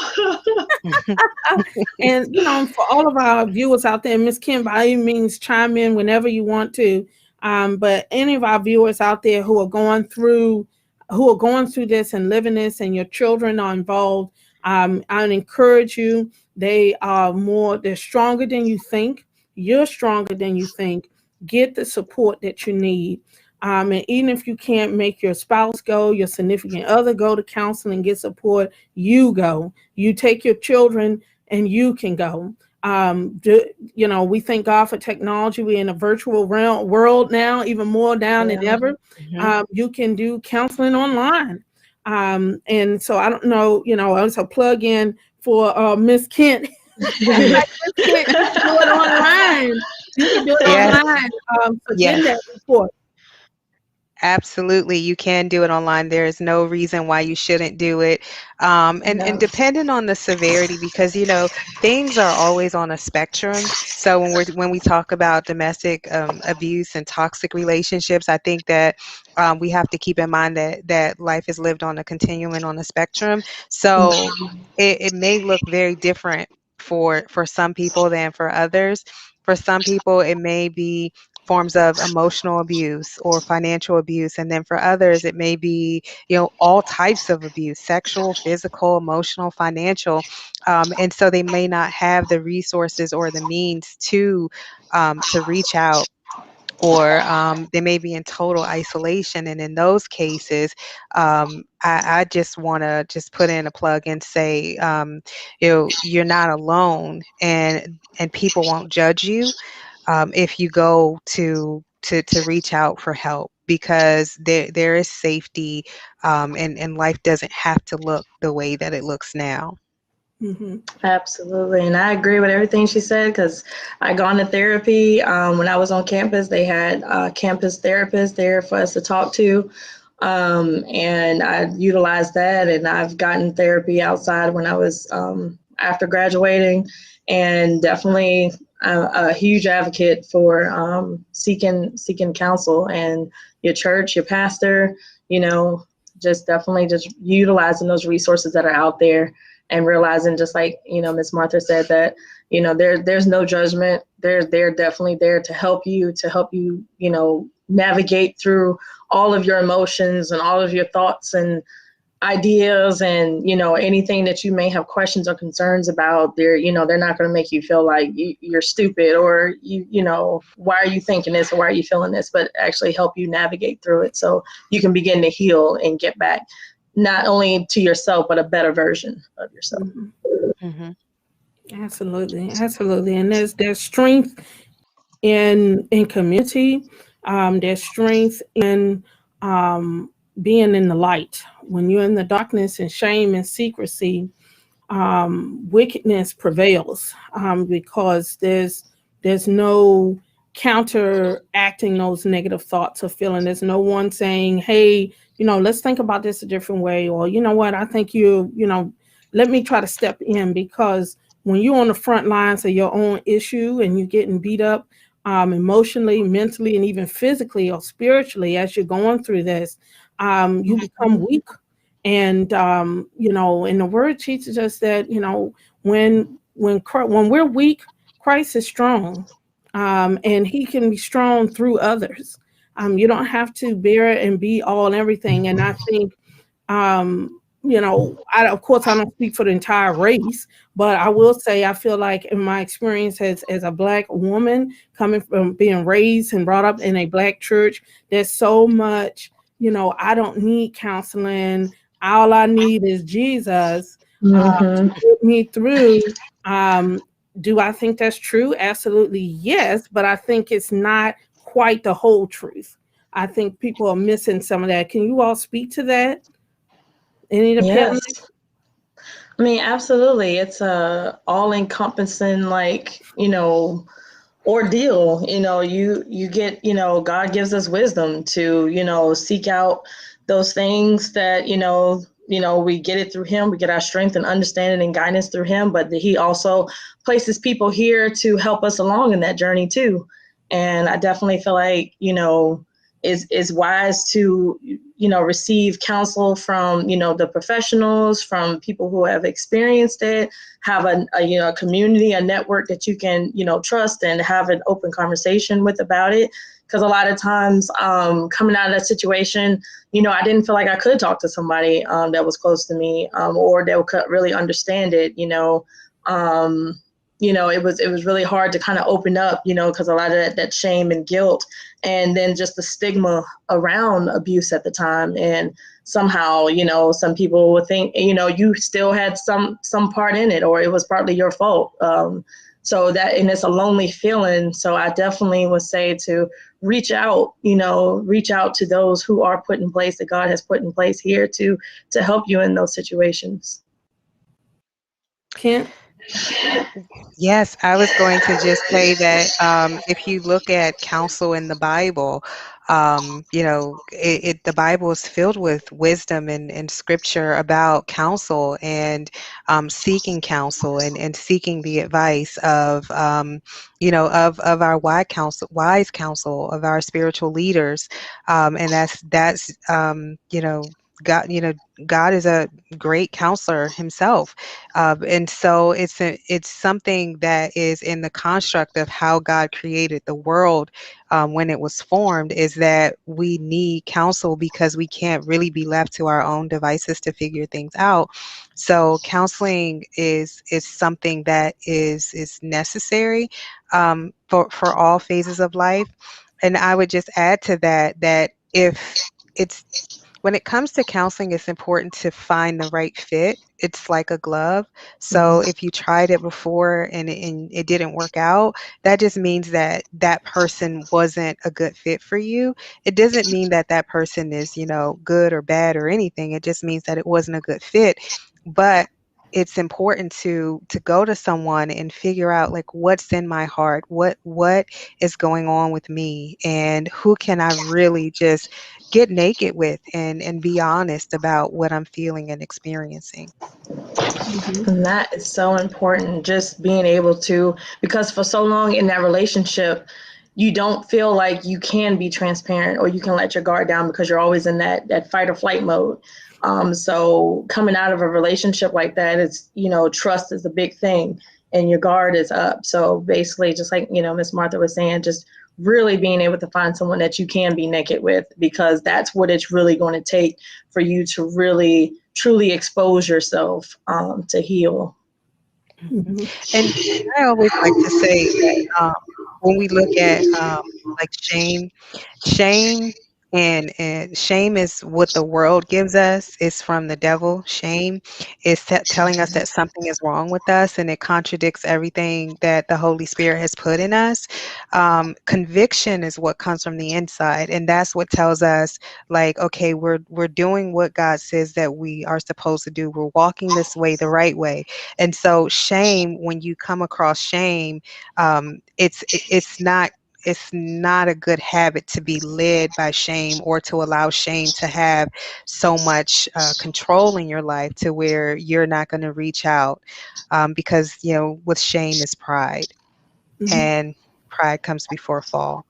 And, for all of our viewers out there, Ms. Kim, by any means, chime in whenever you want to. But any of our viewers out there who are going through this and living this, and your children are involved, I encourage you. They're stronger than you think. You're stronger than you think. Get the support that you need. And even if you can't make your spouse go, your significant other go to counseling, get support, you go. You take your children and you can go. We thank God for technology. We're in a virtual world now, even more down than ever. You can do counseling online. And so I don't know, it's a plug in for Miss Kent. Like Miss Kent, you can do it online. You can do it online for getting that report. Absolutely. You can do it online. There is no reason why you shouldn't do it. And depending on the severity, because, things are always on a spectrum. So when we talk about domestic abuse and toxic relationships, I think that we have to keep in mind that life is lived on a continuum and on a spectrum. So it may look very different for some people than for others. For some people, it may be forms of emotional abuse or financial abuse. And then for others, it may be, all types of abuse, sexual, physical, emotional, financial. And so they may not have the resources or the means to reach out, or they may be in total isolation. And in those cases, I just want to just put in a plug and say, you're not alone, and people won't judge you if you go to reach out for help, because there is safety, and life doesn't have to look the way that it looks now. Absolutely. And I agree with everything she said, because I gone to therapy. When I was on campus, they had campus therapists there for us to talk to. And I utilized that, and I've gotten therapy outside when I was after graduating, and definitely a huge advocate for seeking counsel, and your church, your pastor, just definitely just utilizing those resources that are out there, and realizing, just like, Ms. Martha said, that, there's no judgment. They're definitely there to help you, navigate through all of your emotions and all of your thoughts and ideas, and, anything that you may have questions or concerns about. They're not going to make you feel like you're stupid, or, why are you thinking this, or why are you feeling this, but actually help you navigate through it, so you can begin to heal and get back, not only to yourself, but a better version of yourself. Absolutely. And there's strength in community. There's strength in being in the light. When you're in the darkness and shame and secrecy, wickedness prevails, because there's no counteracting those negative thoughts or feelings. There's no one saying, hey, let's think about this a different way, or what, I think let me try to step in. Because when you're on the front lines of your own issue, and you're getting beat up emotionally, mentally, and even physically or spiritually as you're going through this, you become weak. And and the word teaches us that when we're weak, Christ is strong, and He can be strong through others. You don't have to bear it and be all and everything. And I think of course I don't speak for the entire race, but I will say I feel like, in my experience as a Black woman, coming from being raised and brought up in a Black church, there's so much, I don't need counseling. All I need is Jesus to get me through. Do I think that's true? Absolutely, yes. But I think it's not quite the whole truth. I think people are missing some of that. Can you all speak to that? Any of the Yes. panelists? I mean, absolutely. It's a all-encompassing, ordeal. You get, God gives us wisdom to, seek out those things that, we get it through Him. We get our strength and understanding and guidance through Him, but He also places people here to help us along in that journey too. And I definitely feel like, is wise to, receive counsel from, the professionals, from people who have experienced it, have a community, a network that you can, trust, and have an open conversation with about it. Because a lot of times, coming out of that situation, I didn't feel like I could talk to somebody that was close to me, or that could really understand it. It was really hard to kind of open up, because a lot of that shame and guilt, and then just the stigma around abuse at the time. And somehow, some people would think, you still had some part in it, or it was partly your fault. So and it's a lonely feeling. So I definitely would say to reach out to those who are put in place, that God has put in place here to help you in those situations. Kent? Yes, I was going to just say that if you look at counsel in the Bible, the Bible is filled with wisdom and scripture about counsel and seeking counsel and seeking the advice of of our wise counsel of our spiritual leaders, and that's God. God is a great counselor himself. And so it's something that is in the construct of how God created the world when it was formed, is that we need counsel because we can't really be left to our own devices to figure things out. So counseling is something that is necessary for all phases of life. And I would just add to that if it's when it comes to counseling, it's important to find the right fit. It's like a glove. So if you tried it before and it didn't work out, that just means that that person wasn't a good fit for you. It doesn't mean that that person is, good or bad or anything. It just means that it wasn't a good fit. But it's important to go to someone and figure out, like, what's in my heart, what is going on with me, and who can I really just get naked with and be honest about what I'm feeling and experiencing. And that is so important, just being able to, because for so long in that relationship, you don't feel like you can be transparent or you can let your guard down because you're always in that fight or flight mode. So coming out of a relationship like that, it's, trust is a big thing and your guard is up. So basically, just like, Miss Martha was saying, just really being able to find someone that you can be naked with, because that's what it's really going to take for you to really truly expose yourself to heal. And I always like to say that when we look at like shame and shame is what the world gives us. It's from the devil. Shame is telling us that something is wrong with us, and it contradicts everything that the Holy Spirit has put in us. Conviction is what comes from the inside, and that's what tells us, like, okay, we're doing what God says that we are supposed to do. We're walking this way, the right way. And so shame, when you come across shame, it's not a good habit to be led by shame, or to allow shame to have so much control in your life to where you're not going to reach out, because with shame is pride, and pride comes before fall.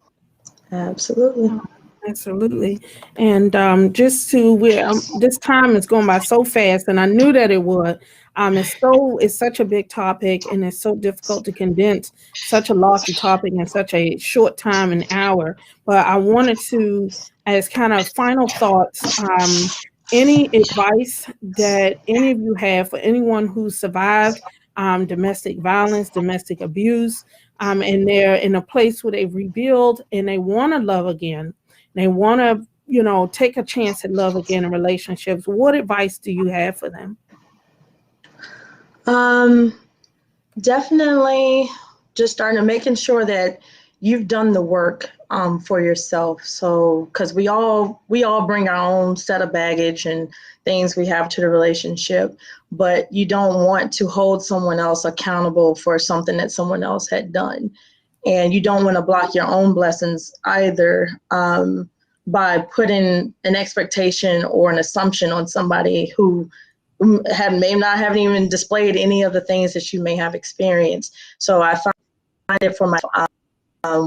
Absolutely. Absolutely. And just to where this time is going by so fast, and I knew that it would. It's such a big topic, and it's so difficult to condense such a lofty topic in such a short time, an hour. But I wanted to, as kind of final thoughts, any advice that any of you have for anyone who survived domestic violence, domestic abuse, and they're in a place where they rebuild and they want to love again. They want to, take a chance at love again in relationships. What advice do you have for them? Definitely just starting to making sure that you've done the work for yourself. So, because we all bring our own set of baggage and things we have to the relationship, but you don't want to hold someone else accountable for something that someone else had done. And you don't want to block your own blessings either, by putting an expectation or an assumption on somebody who may not have even displayed any of the things that you may have experienced. So I find it for myself,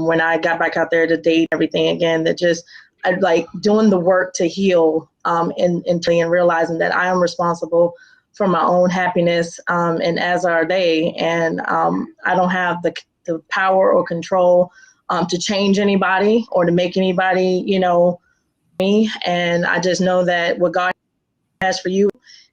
when I got back out there to date everything again, that just I like doing the work to heal, and realizing that I am responsible for my own happiness, and as are they. And I don't have the power or control to change anybody or to make anybody, me. And I just know that what God has for you,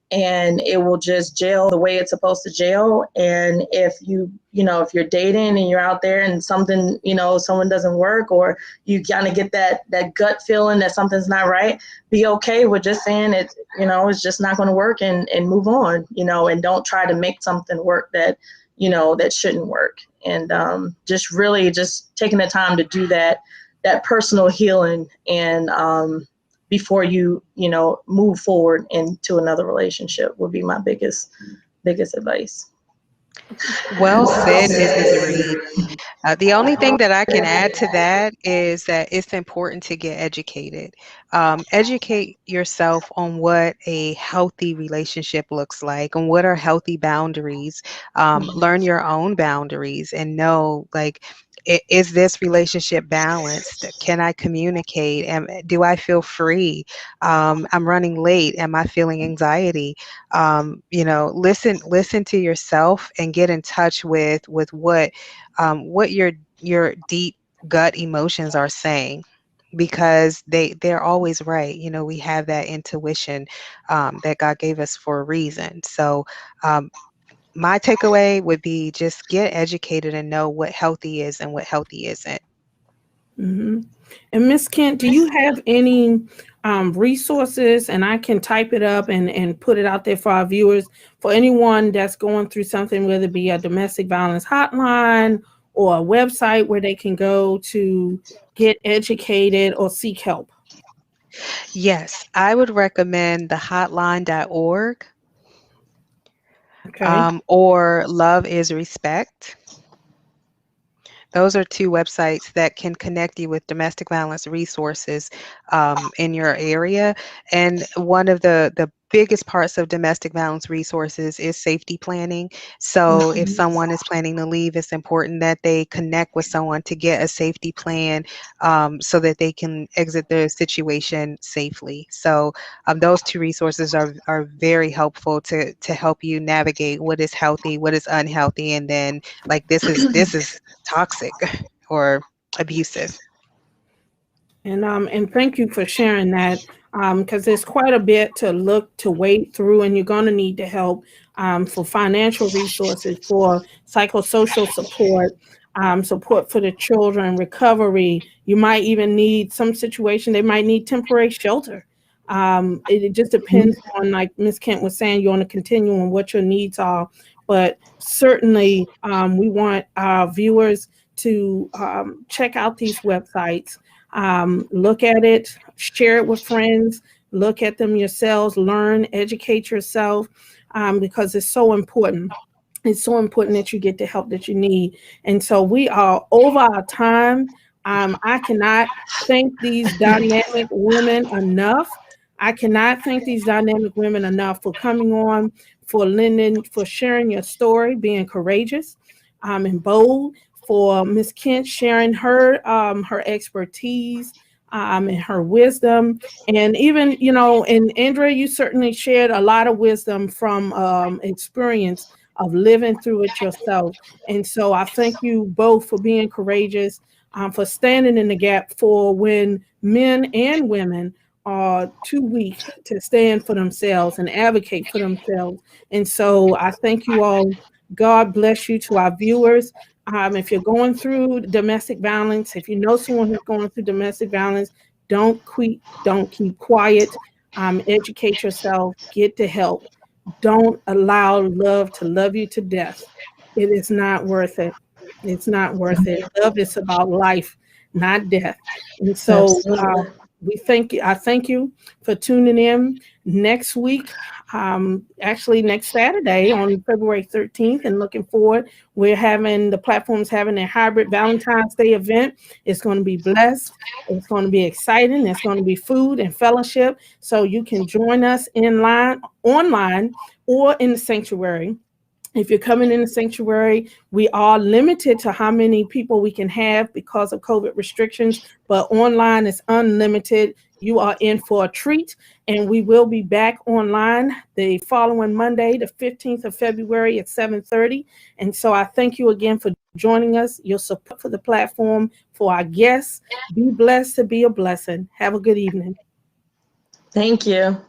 and it will just gel the way it's supposed to gel. And if if you're dating and you're out there and something, someone doesn't work, or you kind of get that gut feeling that something's not right, be okay with just saying it, it's just not going to work, and move on, and don't try to make something work that, that shouldn't work. and just really just taking the time to do that personal healing, and before you move forward into another relationship would be my biggest advice. Well said, Mrs. Reed. The only thing that I can add to that is that it's important to get educated. Educate yourself on what a healthy relationship looks like, and what are healthy boundaries. Learn your own boundaries and know, like, is this relationship balanced? Can I communicate? Do I feel free? I'm running late. Am I feeling anxiety? Listen to yourself and get in touch with what your deep gut emotions are saying, because they're always right. We have that intuition that God gave us for a reason. So my takeaway would be just get educated and know what healthy is and what healthy isn't. Mm-hmm. And Miss Kent, do you have any resources, and I can type it up and put it out there for our viewers, for anyone that's going through something, whether it be a domestic violence hotline or a website where they can go to get educated or seek help? Yes, I would recommend the hotline.org, Okay. or Love is Respect. Those are two websites that can connect you with domestic violence resources in your area. And one of the biggest parts of domestic violence resources is safety planning. So if someone is planning to leave, it's important that they connect with someone to get a safety plan, so that they can exit the situation safely. So those two resources are very helpful to help you navigate what is healthy, what is unhealthy, and then, like, this is toxic or abusive. And thank you for sharing that, because there's quite a bit to wade through, and you're going to need the help for financial resources, for psychosocial support, support for the children, recovery. You might even need some situation. They might need temporary shelter. It just depends on, like Ms. Kent was saying, you're on a continuum, what your needs are. But certainly, we want our viewers to check out these websites. Look at it, share it with friends, look at them yourselves, learn, educate yourself, because it's so important. It's so important that you get the help that you need. And so we are over our time. I cannot thank these dynamic women enough. I cannot thank these dynamic women enough for coming on, for sharing your story, being courageous and bold, for Miss Kent sharing her expertise and her wisdom. And even, and Andrea, you certainly shared a lot of wisdom from experience of living through it yourself. And so I thank you both for being courageous, for standing in the gap for when men and women are too weak to stand for themselves and advocate for themselves. And so I thank you all. God bless you. To our viewers, if you're going through domestic violence, if you know someone who's going through domestic violence, don't keep quiet. Educate yourself, get the help. Don't allow love to love you to death. It is not worth it. It's not worth it. Love is about life, not death. And so Absolutely. I thank you for tuning in. Next week, actually next Saturday on February 13th, and looking forward, the platform's having a hybrid Valentine's Day event. It's going to be blessed. It's going to be exciting. It's going to be food and fellowship. So you can join us online, or in the sanctuary. If you're coming in the sanctuary, we are limited to how many people we can have because of COVID restrictions, but online is unlimited. You are in for a treat, and we will be back online the following Monday, the 15th of February at 7:30. And so I thank you again for joining us, your support for the platform, for our guests. Be blessed to be a blessing. Have a good evening. Thank you.